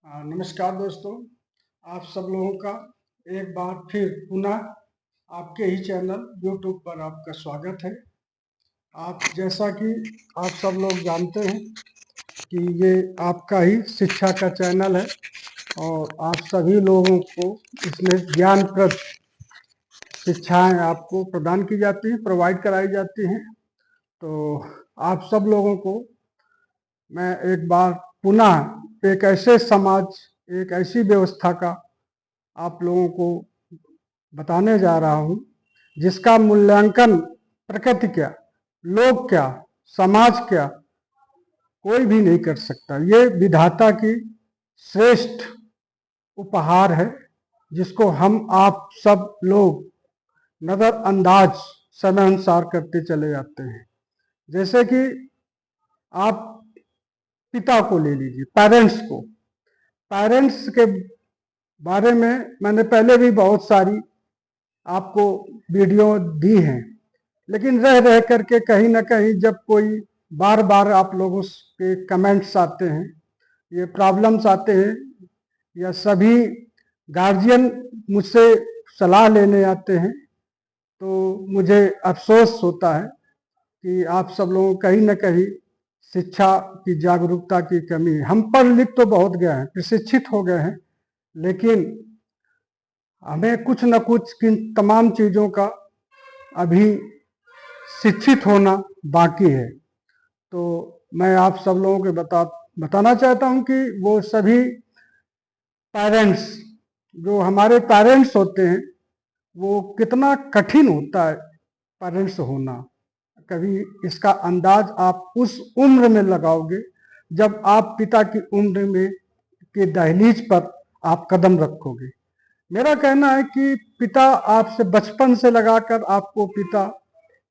नमस्कार दोस्तों, आप सब लोगों का एक बार फिर पुनः आपके ही चैनल YouTube पर आपका स्वागत है। आप जैसा कि आप सब लोग जानते हैं कि ये आपका ही शिक्षा का चैनल है और आप सभी लोगों को इसमें ज्ञानप्रद शिक्षाएं आपको प्रदान की जाती हैं, प्रोवाइड कराई जाती हैं। तो आप सब लोगों को मैं एक बार पुनः एक ऐसे समाज, एक ऐसी व्यवस्था का आप लोगों को बताने जा रहा हूं जिसका मूल्यांकन प्रकृति क्या, लोग क्या, समाज क्या, कोई भी नहीं कर सकता। ये विधाता की श्रेष्ठ उपहार है जिसको हम आप सब लोग नजरअंदाज समय अनुसार करते चले जाते हैं। जैसे कि आप पिता को ले लीजिए, पेरेंट्स को। पेरेंट्स के बारे में मैंने पहले भी बहुत सारी आपको वीडियो दी हैं, लेकिन रह रह करके कहीं ना कहीं जब कोई बार बार आप लोगों के कमेंट्स आते हैं, ये प्रॉब्लम्स आते हैं, या सभी गार्जियन मुझसे सलाह लेने आते हैं, तो मुझे अफसोस होता है कि आप सब लोगों कहीं ना कहीं शिक्षा की जागरूकता की कमी है। हम पढ़ लिख तो बहुत गए हैं, प्रशिक्षित हो गए हैं, लेकिन हमें कुछ न कुछ किन तमाम चीज़ों का अभी शिक्षित होना बाकी है। तो मैं आप सब लोगों को बताना चाहता हूं कि वो सभी पेरेंट्स, जो हमारे पेरेंट्स होते हैं, वो कितना कठिन होता है पेरेंट्स होना। कभी इसका अंदाज आप उस उम्र में लगाओगे जब आप पिता की उम्र में के दहलीज पर आप कदम रखोगे। मेरा कहना है कि पिता आपसे बचपन से लगाकर आपको पिता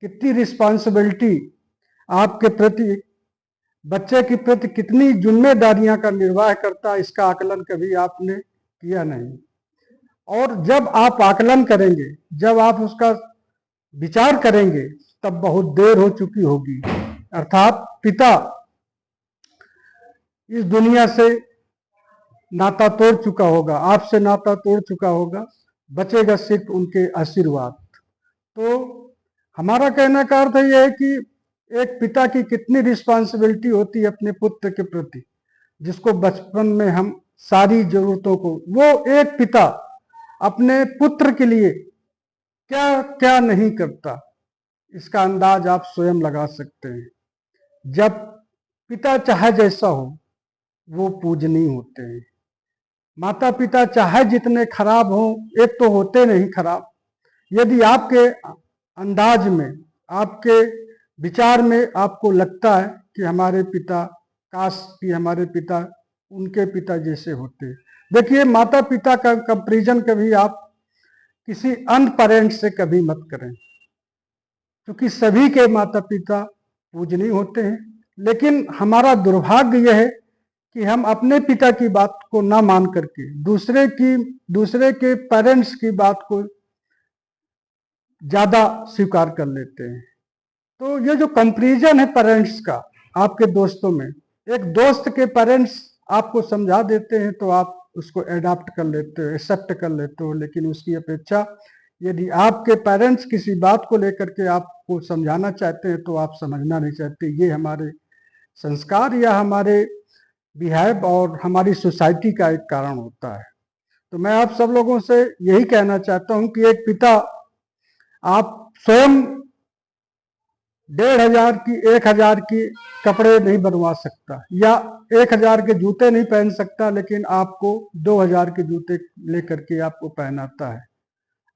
कितनी रिस्पॉन्सिबिलिटी आपके प्रति, बच्चे के प्रति कितनी जिम्मेदारियां का निर्वाह करता है, इसका आकलन कभी आपने किया नहीं। और जब आप आकलन करेंगे, जब आप उसका विचार करेंगे, तब बहुत देर हो चुकी होगी। अर्थात पिता इस दुनिया से नाता तोड़ चुका होगा, आपसे नाता तोड़ चुका होगा, बचेगा सिर्फ उनके आशीर्वाद। तो हमारा कहने का अर्थ यह है कि एक पिता की कितनी रिस्पॉन्सिबिलिटी होती है अपने पुत्र के प्रति, जिसको बचपन में हम सारी जरूरतों को, वो एक पिता अपने पुत्र के लिए क्या क्या नहीं करता, इसका अंदाज आप स्वयं लगा सकते हैं। जब पिता चाहे जैसा हो, वो पूजनीय होते हैं। माता पिता चाहे जितने खराब हो, एक तो होते नहीं खराब। यदि आपके अंदाज में, आपके विचार में आपको लगता है कि हमारे पिता, काश कि हमारे पिता उनके पिता जैसे होते। देखिए, माता पिता का कंपैरिजन कभी आप किसी अन्य पेरेंट्स से कभी मत करें, क्योंकि सभी के माता पिता पूजनीय होते हैं। लेकिन हमारा दुर्भाग्य यह है कि हम अपने पिता की बात को ना मान करके दूसरे के पेरेंट्स की बात को ज्यादा स्वीकार कर लेते हैं। तो ये जो कंपैरिजन है पेरेंट्स का आपके दोस्तों में, एक दोस्त के पेरेंट्स आपको समझा देते हैं तो आप उसको एडाप्ट कर लेते हो, एक्सेप्ट कर लेते हो, लेकिन उसकी अपेक्षा यदि आपके पेरेंट्स किसी बात को लेकर के आपको समझाना चाहते हैं तो आप समझना नहीं चाहते। ये हमारे संस्कार या हमारे बिहेव और हमारी सोसाइटी का एक कारण होता है। तो मैं आप सब लोगों से यही कहना चाहता हूं कि एक पिता आप स्वयं 1,500 की, 1,000 की कपड़े नहीं बनवा सकता, या 1,000 के जूते नहीं पहन सकता, लेकिन आपको 2,000 के जूते लेकर के आपको पहनाता है।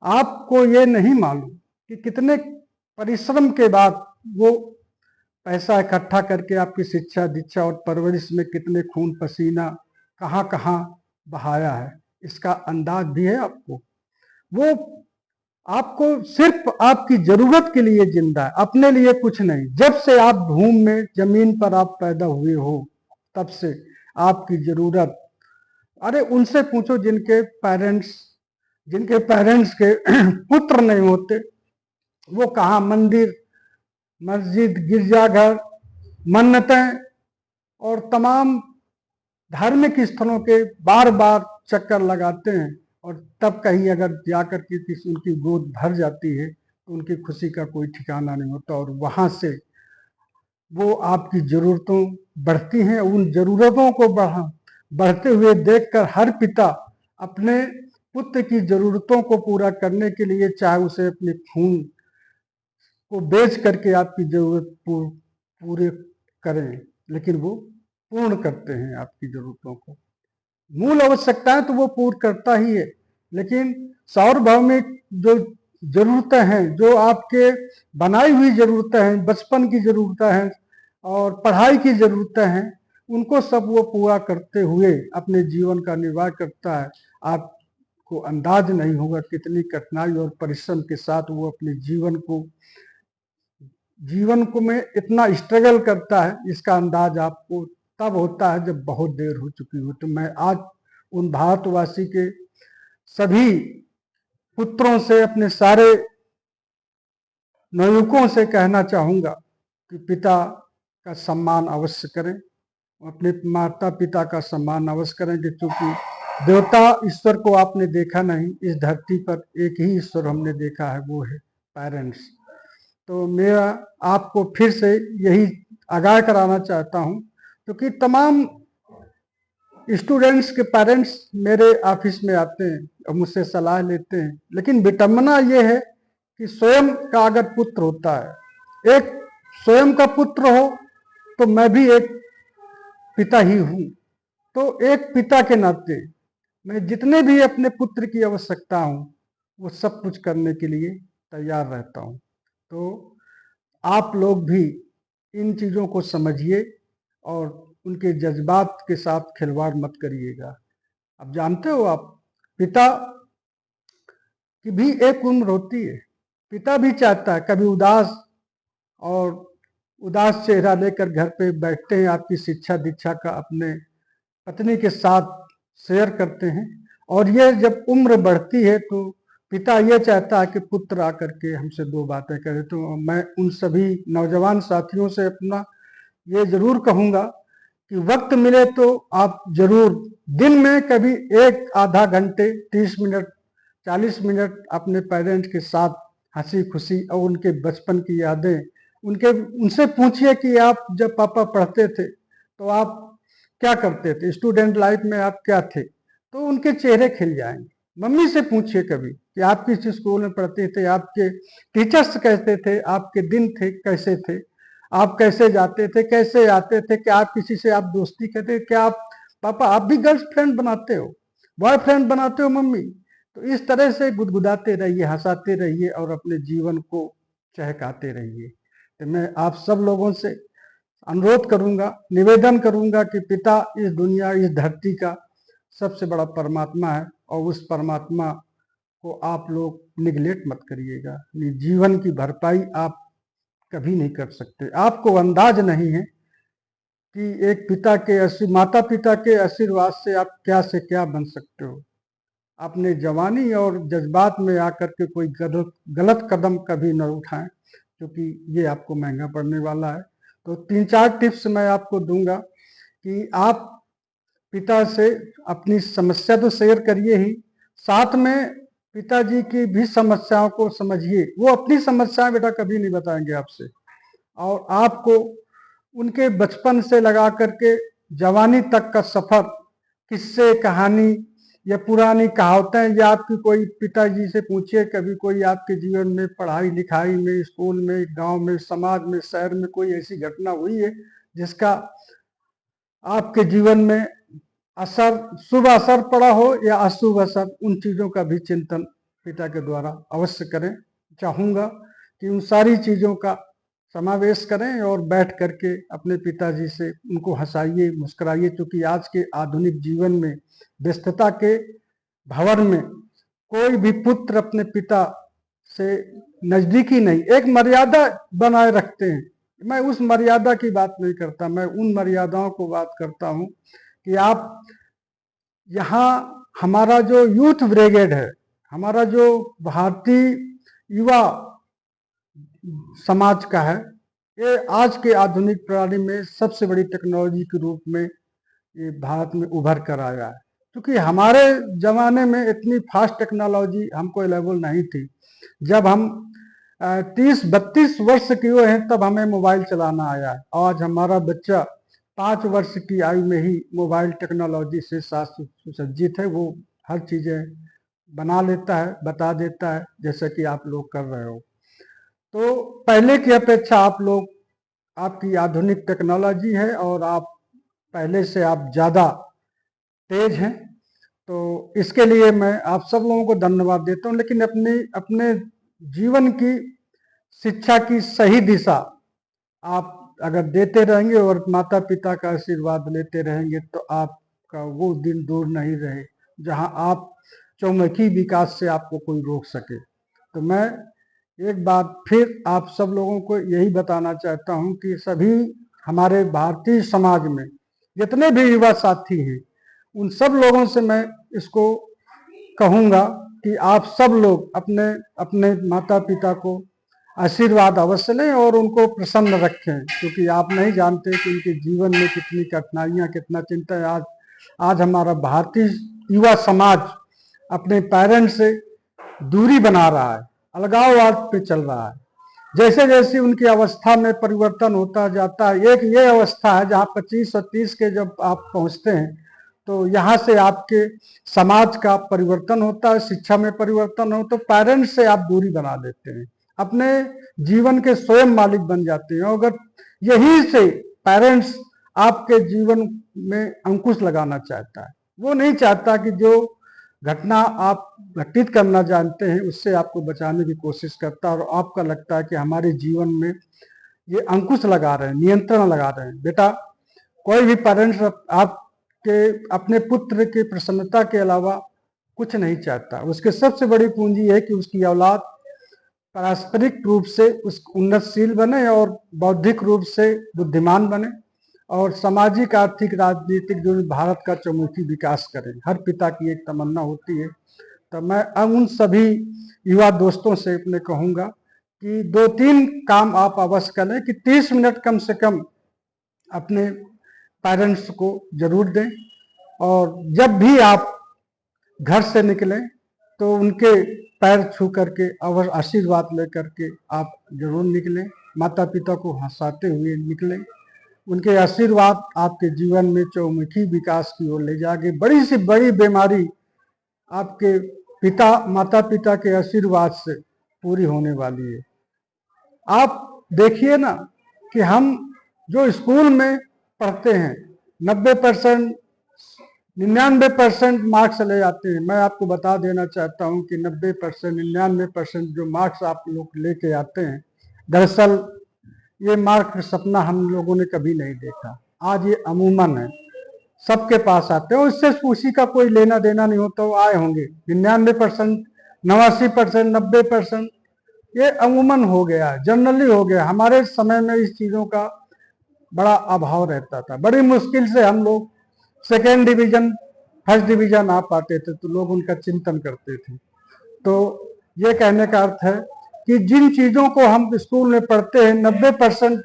आपको ये नहीं मालूम कि कितने परिश्रम के बाद वो पैसा इकट्ठा करके आपकी शिक्षा, दीक्षा और परवरिश में कितने खून पसीना कहाँ कहाँ बहाया है, इसका अंदाज भी है आपको। वो आपको सिर्फ आपकी जरूरत के लिए जिंदा है, अपने लिए कुछ नहीं। जब से आप भूमि में, जमीन पर आप पैदा हुए हो, तब से आपकी जरूरत, अरे उनसे पूछो जिनके पेरेंट्स के पुत्र नहीं होते, वो कहाँ मंदिर, मस्जिद, गिरजाघर, मन्नतें और तमाम धार्मिक स्थलों के बार बार चक्कर लगाते हैं, और तब कहीं अगर जाकर के किसी उनकी गोद भर जाती है तो उनकी खुशी का कोई ठिकाना नहीं होता, और वहां से वो आपकी जरूरतों बढ़ती हैं। उन जरूरतों को बढ़ते हुए देखकर हर पिता अपने पुत्र की जरूरतों को पूरा करने के लिए चाहे उसे अपने खून को बेच करके आपकी जरूरत पूरे करें, लेकिन वो पूर्ण करते हैं आपकी जरूरतों को। मूल आवश्यकताएं तो वो पूर्ण करता ही है, लेकिन सार्वभौमिक जो जरूरतें हैं, जो आपके बनाई हुई जरूरतें हैं, बचपन की जरूरतें हैं और पढ़ाई की जरूरतें हैं, उनको सब वो पूरा करते हुए अपने जीवन का निर्वाह करता है। आपको अंदाज नहीं होगा कितनी कठिनाई और परिश्रम के साथ वो अपने जीवन को में इतना स्ट्रगल करता है। इसका अंदाज आपको तब होता है जब बहुत देर हो चुकी हो। तो मैं आज उन भारतवासी के सभी पुत्रों से, अपने सारे नवयुवकों से कहना चाहूँगा कि पिता का सम्मान अवश्य करें, अपने माता पिता का सम्मान अवश्य करें, कि चूंकि देवता ईश्वर को आपने देखा नहीं, इस धरती पर एक ही ईश्वर हमने देखा है, वो है पेरेंट्स। तो मेरा आपको फिर से यही आगाह कराना चाहता हूँ, क्योंकि तमाम स्टूडेंट्स के पेरेंट्स मेरे ऑफिस में आते हैं और मुझसे सलाह लेते हैं, लेकिन विडंबना ये है कि स्वयं का अगर पुत्र होता है, एक स्वयं का पुत्र हो, तो मैं भी एक पिता ही हूँ। तो एक पिता के नाते मैं जितने भी अपने पुत्र की आवश्यकता हूँ वो सब कुछ करने के लिए तैयार रहता हूँ। तो आप लोग भी इन चीज़ों को समझिए और उनके जज्बात के साथ खिलवाड़ मत करिएगा। अब जानते हो आप, पिता की भी एक उम्र होती है। पिता भी चाहता है, कभी उदास चेहरा लेकर घर पे बैठते हैं, आपकी शिक्षा दीक्षा का अपने पत्नी के साथ शेयर करते हैं, और ये जब उम्र बढ़ती है तो पिता ये चाहता है कि पुत्र आकर के हमसे दो बातें करे। तो मैं उन सभी नौजवान साथियों से अपना ये जरूर कहूँगा कि वक्त मिले तो आप जरूर दिन में कभी एक आधा घंटे, 30 मिनट, 40 मिनट अपने पेरेंट्स के साथ हंसी खुशी और उनके बचपन की यादें उनसे पूछिए कि आप जब पापा पढ़ते थे तो आप क्या करते थे, स्टूडेंट लाइफ में आप क्या थे, तो उनके चेहरे खिल जाएंगे। मम्मी से पूछिए कभी कि आप किस स्कूल में पढ़ते थे, आपके टीचर्स कैसे थे, आपके दिन थे कैसे थे, आप कैसे जाते थे, कैसे आते थे, क्या आप किसी से आप दोस्ती करते, क्या आप पापा आप भी गर्लफ्रेंड बनाते हो, बॉयफ्रेंड बनाते हो मम्मी। तो इस तरह से गुदगुदाते रहिए, हंसाते रहिए और अपने जीवन को चहकाते रहिए। तो मैं आप सब लोगों से अनुरोध करूंगा, निवेदन करूंगा कि पिता इस दुनिया, इस धरती का सबसे बड़ा परमात्मा है, और उस परमात्मा को आप लोग निगलेक्ट मत करिएगा। जीवन की भरपाई आप कभी नहीं कर सकते। आपको अंदाज नहीं है कि एक माता पिता के आशीर्वाद से आप क्या से क्या बन सकते हो। अपने जवानी और जज्बात में आकर के कोई गलत कदम कभी न उठाएं, क्योंकि ये आपको महंगा पड़ने वाला है। तो 3-4 टिप्स मैं आपको दूंगा कि आप पिता से अपनी समस्या तो शेयर करिए ही, साथ में पिताजी की भी समस्याओं को समझिए। वो अपनी समस्याएं बेटा कभी नहीं बताएंगे आपसे, और आपको उनके बचपन से लगा करके जवानी तक का सफर, किस्से कहानी या पुरानी कहावतें, या आपकी कोई पिताजी से पूछिए कभी कोई आपके जीवन में पढ़ाई लिखाई में, स्कूल में, गांव में, समाज में, शहर में कोई ऐसी घटना हुई है जिसका आपके जीवन में शुभ असर पड़ा हो या अशुभ असर, उन चीज़ों का भी चिंतन पिता के द्वारा अवश्य करें। चाहूँगा कि उन सारी चीज़ों का समावेश करें और बैठ करके अपने पिताजी से उनको हंसाइए, मुस्कुराइए, क्योंकि आज के आधुनिक जीवन में व्यस्तता के भंवर में कोई भी पुत्र अपने पिता से नजदीकी नहीं, एक मर्यादा बनाए रखते हैं। मैं उस मर्यादा की बात नहीं करता, मैं उन मर्यादाओं को बात करता हूँ कि आप यहाँ, हमारा जो यूथ ब्रिगेड है, हमारा जो भारतीय युवा समाज का है, ये आज के आधुनिक प्रणाली में सबसे बड़ी टेक्नोलॉजी के रूप में ये भारत में उभर कर आया है। क्योंकि हमारे ज़माने में इतनी फास्ट टेक्नोलॉजी हमको अवेलेबल नहीं थी। जब हम 30-32 वर्ष के हुए हैं तब हमें मोबाइल चलाना आया है। आज हमारा बच्चा 5 वर्ष की आयु में ही मोबाइल टेक्नोलॉजी से सुसज्जित है। वो हर चीज़ें बना लेता है, बता देता है, जैसे कि आप लोग कर रहे हो। तो पहले की अपेक्षा आप लोग, आपकी आधुनिक टेक्नोलॉजी है और आप पहले से आप ज़्यादा तेज हैं। तो इसके लिए मैं आप सब लोगों को धन्यवाद देता हूँ। लेकिन अपने जीवन की शिक्षा की सही दिशा आप अगर देते रहेंगे और माता पिता का आशीर्वाद लेते रहेंगे तो आपका वो दिन दूर नहीं रहे जहां आप चौमुखी विकास से आपको कोई रोक सके। तो मैं एक बार फिर आप सब लोगों को यही बताना चाहता हूं कि सभी हमारे भारतीय समाज में जितने भी युवा साथी हैं उन सब लोगों से मैं इसको कहूँगा कि आप सब लोग अपने अपने माता पिता को आशीर्वाद अवश्य लें और उनको प्रसन्न रखें, क्योंकि आप नहीं जानते कि उनके जीवन में कितनी कठिनाइयाँ, कितना चिंता है। आज हमारा भारतीय युवा समाज अपने पेरेंट्स से दूरी बना रहा है, अलगाववाद पे चल रहा है। जैसे जैसे उनकी अवस्था में परिवर्तन होता जाता है, एक ये अवस्था है जहाँ 25 और 30 के जब आप पहुँचते हैं तो यहाँ से आपके समाज का परिवर्तन होता है, शिक्षा में परिवर्तन हो, तो पेरेंट्स से आप दूरी बना लेते हैं, अपने जीवन के स्वयं मालिक बन जाते हैं। अगर यही से पेरेंट्स आपके जीवन में अंकुश लगाना चाहता है, वो नहीं चाहता कि जो घटना आप घटित करना जानते हैं उससे आपको बचाने की कोशिश करता है, और आपका लगता है कि हमारे जीवन में ये अंकुश लगा रहे हैं, नियंत्रण लगा रहे हैं। बेटा, कोई भी पेरेंट्स आप के अपने पुत्र की प्रसन्नता के अलावा कुछ नहीं चाहता। उसके सबसे बड़ी पूंजी है कि उसकी औलाद पारस्परिक रूप से उस उन्नतशील बने और बौद्धिक रूप से बुद्धिमान बने और सामाजिक, आर्थिक, राजनीतिक जो भारत का चौमुखी विकास करे। हर पिता की एक तमन्ना होती है। तो मैं अब उन सभी युवा दोस्तों से अपने कहूँगा कि 2-3 काम आप अवश्य करें कि 30 मिनट कम से कम अपने पेरेंट्स को जरूर दें, और जब भी आप घर से निकलें तो उनके पैर छू करके और आशीर्वाद लेकर के आप जरूर निकलें। माता पिता को हंसाते हुए निकलें। उनके आशीर्वाद आपके जीवन में चौमुखी विकास की ओर ले जाके बड़ी से बड़ी बीमारी आपके माता पिता के आशीर्वाद से पूरी होने वाली है। आप देखिए ना कि हम जो स्कूल में पढ़ते हैं 90%, 99% मार्क्स ले आते हैं। मैं आपको बता देना चाहता हूं कि 90%, 99% जो मार्क्स आप लोग लेके आते हैं, दरअसल ये मार्क सपना हम लोगों ने कभी नहीं देखा। आज ये अमूमन है, सबके पास आते हैं, उससे उसी का कोई लेना देना नहीं होता। वो आए होंगे 99%, 89%, 90%, ये अमूमन हो गया है, जनरली हो गया। हमारे समय में इस चीज़ों का बड़ा अभाव रहता था। बड़ी मुश्किल से हम लोग सेकेंड डिवीजन, फर्स्ट डिवीजन आ पाते थे, तो लोग उनका चिंतन करते थे। तो ये कहने का अर्थ है कि जिन चीज़ों को हम स्कूल में पढ़ते हैं, 90%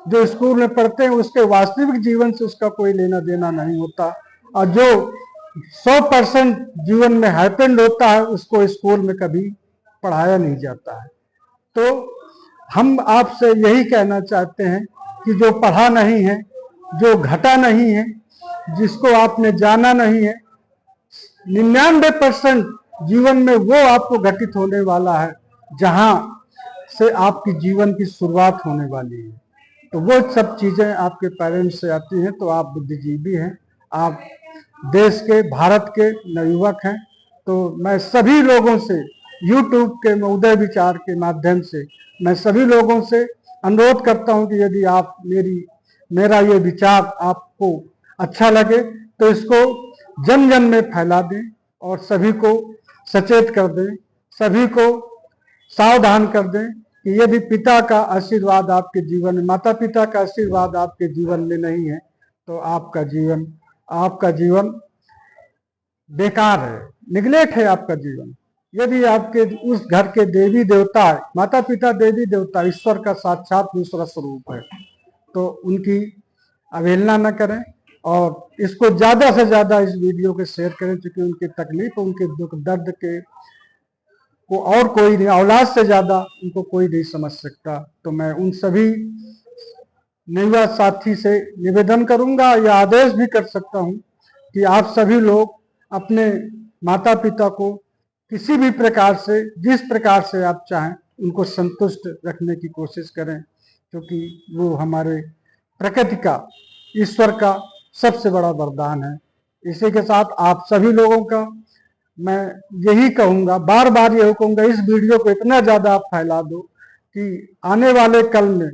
जो स्कूल में पढ़ते हैं उसके वास्तविक जीवन से उसका कोई लेना देना नहीं होता, और जो 100% जीवन में हैपेंड होता है उसको स्कूल में कभी पढ़ाया नहीं जाता है। तो हम आपसे यही कहना चाहते हैं कि जो पढ़ा नहीं है, जो घटा नहीं है, जिसको आपने जाना नहीं है, 99% जीवन में वो आपको घटित होने वाला है जहां से आपकी जीवन की शुरुआत होने वाली है। तो वो सब चीजें आपके पेरेंट्स से आती हैं। तो आप बुद्धिजीवी हैं, आप देश के, भारत के नवयुवक हैं। तो मैं सभी लोगों से YouTube के उदय विचार के माध्यम से मैं सभी लोगों से अनुरोध करता हूं कि यदि आप मेरा ये विचार आपको अच्छा लगे तो इसको जन जन में फैला दें और सभी को सचेत कर दें, सभी को सावधान कर दें कि यदि पिता का आशीर्वाद आपके जीवन में, माता पिता का आशीर्वाद आपके जीवन में नहीं है तो आपका जीवन बेकार है, निगलेक्ट है आपका जीवन। यदि आपके उस घर के देवी देवता, माता पिता देवी देवता ईश्वर का साक्षात दूसरा स्वरूप है, तो उनकी अवहेलना न करें और इसको ज़्यादा से ज़्यादा इस वीडियो के शेयर करें, क्योंकि उनकी तकलीफ, उनके दुख दर्द के को और कोई नहीं, औलाद से ज़्यादा उनको कोई नहीं समझ सकता। तो मैं उन सभी युवा साथी से निवेदन करूंगा या आदेश भी कर सकता हूं कि आप सभी लोग अपने माता पिता को किसी भी प्रकार से, जिस प्रकार से आप चाहें, उनको संतुष्ट रखने की कोशिश करें, क्योंकि वो हमारे प्रकृति का, ईश्वर का सबसे बड़ा वरदान है। इसी के साथ आप सभी लोगों का मैं यही कहूँगा, बार बार यही कहूँगा, इस वीडियो को इतना ज़्यादा आप फैला दो कि आने वाले कल में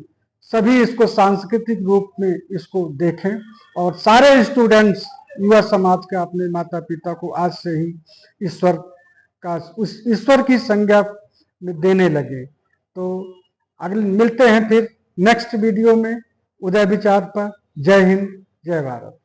सभी इसको सांस्कृतिक रूप में इसको देखें और सारे स्टूडेंट्स, युवा समाज का अपने माता पिता को आज से ही ईश्वर का, उस ईश्वर की संज्ञा में देने लगे। तो अगले मिलते हैं फिर नेक्स्ट वीडियो में उदय विचार पर। जय हिंद, जय भारत।